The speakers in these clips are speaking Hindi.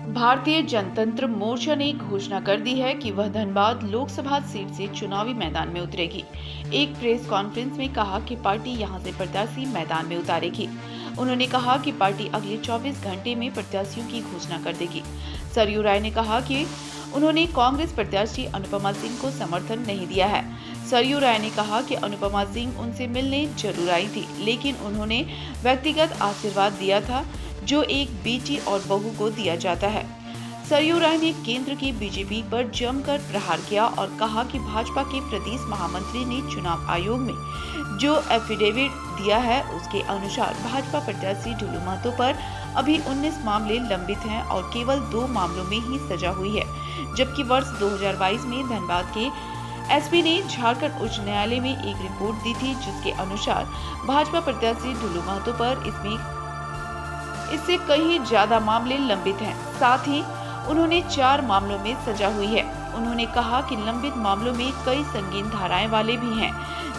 भारतीय जनतंत्र मोर्चा ने घोषणा कर दी है कि वह धनबाद लोकसभा सीट से चुनावी मैदान में उतरेगी। एक प्रेस कॉन्फ्रेंस में कहा कि पार्टी यहां से प्रत्याशी मैदान में उतारेगी। उन्होंने कहा कि पार्टी अगले 24 घंटे में प्रत्याशियों की घोषणा कर देगी। सरयू राय ने कहा कि उन्होंने कांग्रेस प्रत्याशी अनुपमा सिंह को समर्थन नहीं दिया है। सरयू राय ने कहा कि अनुपमा सिंह उनसे मिलने जरूर आई थी, लेकिन उन्होंने व्यक्तिगत आशीर्वाद दिया था जो एक बेटी और बहू को दिया जाता है। सरयू राय ने केंद्र की बीजेपी पर जमकर प्रहार किया और कहा कि भाजपा के प्रदेश महामंत्री ने चुनाव आयोग में जो एफिडेविट दिया है उसके अनुसार भाजपा प्रत्याशी ढुलू महतो पर अभी 19 मामले लंबित हैं और केवल 2 मामलों में ही सजा हुई है, जबकि वर्ष 2022 में धनबाद के एसपी ने झारखंड उच्च न्यायालय में एक रिपोर्ट दी थी जिसके अनुसार भाजपा प्रत्याशी ढुलू महतो पर इससे कहीं ज्यादा मामले लंबित हैं। साथ ही उन्होंने 4 मामलों में सजा हुई है। उन्होंने कहा कि लंबित मामलों में कई संगीन धाराएं वाले भी हैं,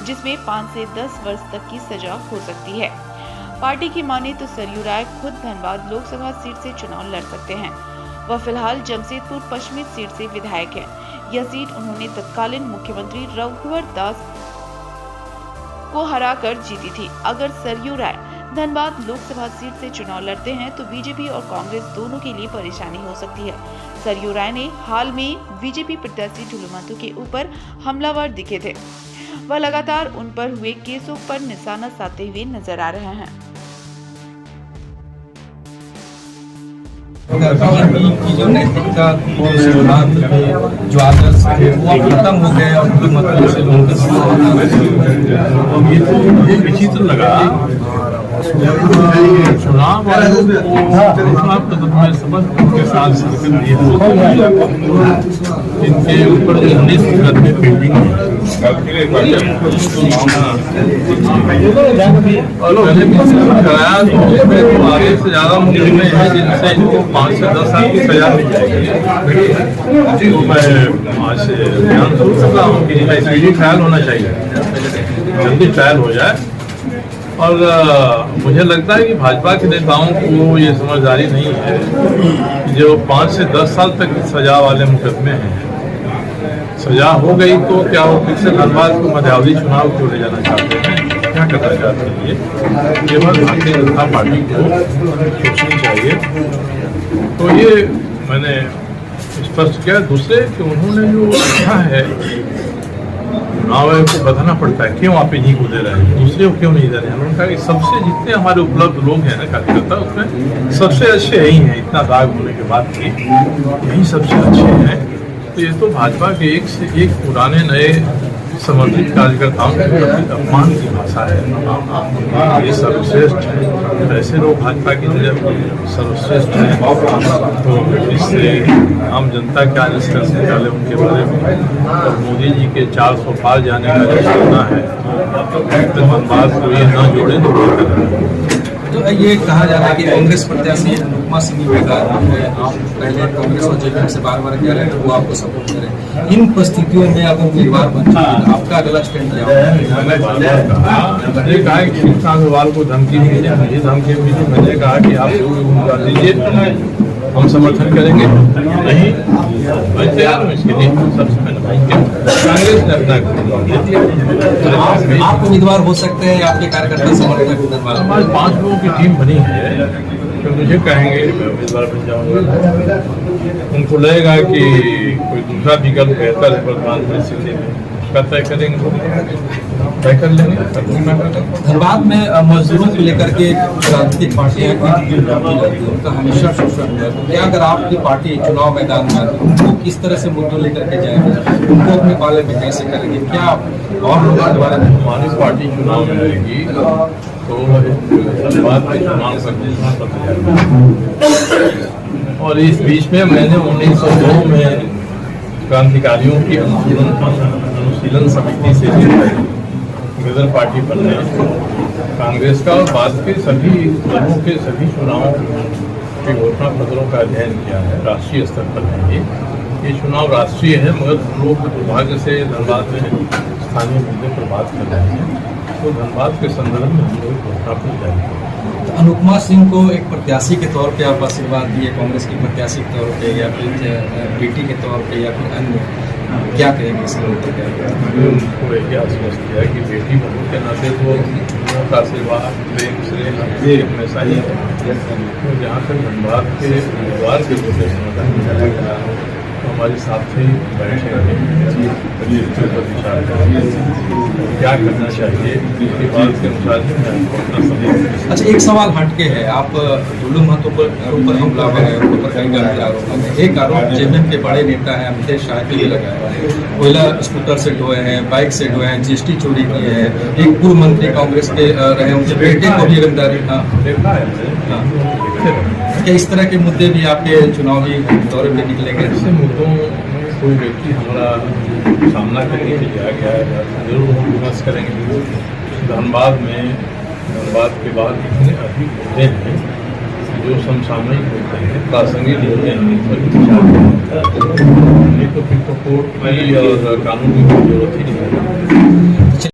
जिसमें 5 से 10 वर्ष तक की सजा हो सकती है। पार्टी की माने तो सरयू राय खुद धनबाद लोकसभा सीट से चुनाव लड़ सकते हैं। वह फिलहाल जमशेदपुर पश्चिमी सीट से विधायक है। यह सीट उन्होंने तत्कालीन मुख्यमंत्री रघुवर दास को हराकर जीती थी। अगर सरयू राय धनबाद लोकसभा सीट से चुनाव लड़ते हैं तो बीजेपी और कांग्रेस दोनों के लिए परेशानी हो सकती है। सरयू राय ने हाल में बीजेपी प्रत्याशी ढुलू महतो के ऊपर हमलावर दिखे थे। वह लगातार उन पर हुए केसों पर निशाना साधते हुए नजर आ रहे हैं। की जो नैतिकता जो आदर्श थे वो खत्म हो गए और मतलब से लोगों ये तो मुझे विचित्र लगा। चुनाव आयोग को मैं समझ के साथ इनके ऊपर जो 19 मुकदमे पेंडिंग है और मैंने कराया तो उसमें तो आगे से ज्यादा मुकदमे हैं जिनसे इनको 5 से 10 साल की सजा मिल जाएगी। तो मैं आज से ध्यान सोच सकता हूँ कि स्पीडी ट्रायल होना चाहिए, जल्दी ट्रायल हो जाए। और मुझे लगता है कि भाजपा के नेताओं को ये समझदारी नहीं है कि जो 5 से 10 साल तक की सजा वाले मुकदमे हैं, सजा हो गई तो क्या वो फिर से धनबाद को मध्यावधि चुनाव क्यों ले जाना चाहते हैं, क्या करना चाहते हैं? ये बात भारतीय जनता पार्टी को सोचनी चाहिए। तो ये मैंने स्पष्ट किया। दूसरे कि उन्होंने जो लिखा है चुनाव आयोग को बताना पड़ता है क्यों आप इन्हीं को दे रहे हैं, दूसरे को क्यों नहीं दे रहे हैं। उन्होंने कहा कि सबसे जितने हमारे उपलब्ध लोग हैं ना कार्यकर्ता, उसमें सबसे अच्छे यही हैं। इतना दाग होने के बाद भी यही सबसे अच्छे हैं। तो ये तो भाजपा के एक से एक पुराने नए समर्पित कार्यकर्ताओं के प्रति अपमान की भाषा है। ये सर्वश्रेष्ठ है, ऐसे लोग भाजपा की तरफ सर्वश्रेष्ठ हैं। तो इससे आम जनता क्या निष्कर्ष निकाले उनके बारे में। और मोदी जी के 400 पार जाने का जो सपना है धनबाद को ये न जोड़े तो बेहतर है। तो ये कहा जा रहा है कि कांग्रेस प्रत्याशी अनुपमा सिंह बेकार है। आप पहले कांग्रेस और जेडीयू से बार-बार कह रहे हैं वो आपको सपोर्ट करें। इन परिस्थितियों में अगर उम्मीदवार बनते हैं आपका अगला स्टैंड क्या होगा? मैंने कहा कि कृष्णा अग्रवाल को धमकी मिली, मुझे धमकी मिली। मैंने कहा कि आप जो उम्मीदवार दीजिए हम समर्थन करेंगे। नहीं, मैं तैयार हूँ इसके लिए। सबसे पहले कांग्रेस ने अपना आप उम्मीदवार हो सकते हैं, आपके कार्यकर्ता समर्थक। हमारे 5 लोगों की टीम बनी है तो मुझे कहेंगे मैं उम्मीदवार बन जाऊँगा। उनको लगेगा कि कोई दूसरा विकल्प बेहतर है प्रधानमंत्री स्थिति में, उसका तय करेंगे, तय कर लेंगे। धनबाद में मजदूरों को लेकर के राजनीतिक पार्टियां उनका हमेशा शोषण है। तो क्या अगर आपकी पार्टी चुनाव मैदान में आती है उनको किस तरह से मुद्दों लेकर के जाएगी, उनको अपने पाले में कैसे करेंगे? क्या और लोगों के बारे में हमारी पार्टी चुनाव में आएगी तो धनबाद में चुनाव करने और इस बीच में मैंने 1902 में क्रांतिकारियों की अनुशीलन समिति से गदर पार्टी बनने कांग्रेस का और बाद के सभी दलों के सभी चुनावों के घोषणा पत्रों का अध्ययन किया है। राष्ट्रीय स्तर पर है ये चुनाव राष्ट्रीय है, मगर हम लोग दुर्भाग्य से धनबाद में स्थानीय मुद्दे पर बात कर रहे हैं। तो धनबाद के संदर्भ में हम लोग घोषणा पत्र जारी करेंगे। अनुपमा सिंह को एक प्रत्याशी के तौर पे आप आशीर्वाद दिए, कांग्रेस की प्रत्याशी के तौर पे, या फिर बेटी के तौर पे, या फिर अन्य, क्या कहेंगे इसके ऊपर? उनको यही आश्वस्त किया कि बेटी बहू के नाते तो उनका आशीर्वाद प्रेम से ये हमेशा ही है। तो जहाँ तक धनबाद के उम्मीदवार के रूप में समझा हमारे साथ ही बैठे विचार करेंगे क्या करना चाहिए, इसके बाद के अनुसार ही मैं अपना समय। अच्छा, एक सवाल हटके है, आप टुल्लू महतो पर ऊपर हमला है, उनके ऊपर कई गंभीर आरोप लगे। एक आरोप जेएमएम के बड़े नेता है अमितेश शाह पे भी लगा है, कोयला स्कूटर से ढोए हैं, बाइक से ढोए हैं, जीएसटी चोरी किए हैं, एक पूर्व मंत्री कांग्रेस के रहे, उनके बेटे को भी गिरफ्तारी। देखा है क्या इस तरह के मुद्दे भी आपके चुनावी दौरे पे निकलेंगे? ऐसे मुद्दों में कोई व्यक्ति हमारा सामना करने के लिए आ गया है, जरूर हम विमर्श करेंगे। धनबाद के बाद इतने अधिक मुद्दे हैं जो समसामयिक होते हैं, प्रासंगिक होते हैं, नहीं तो फिर तो कोर्ट की और कानून की कोई जरूरत ही नहीं है।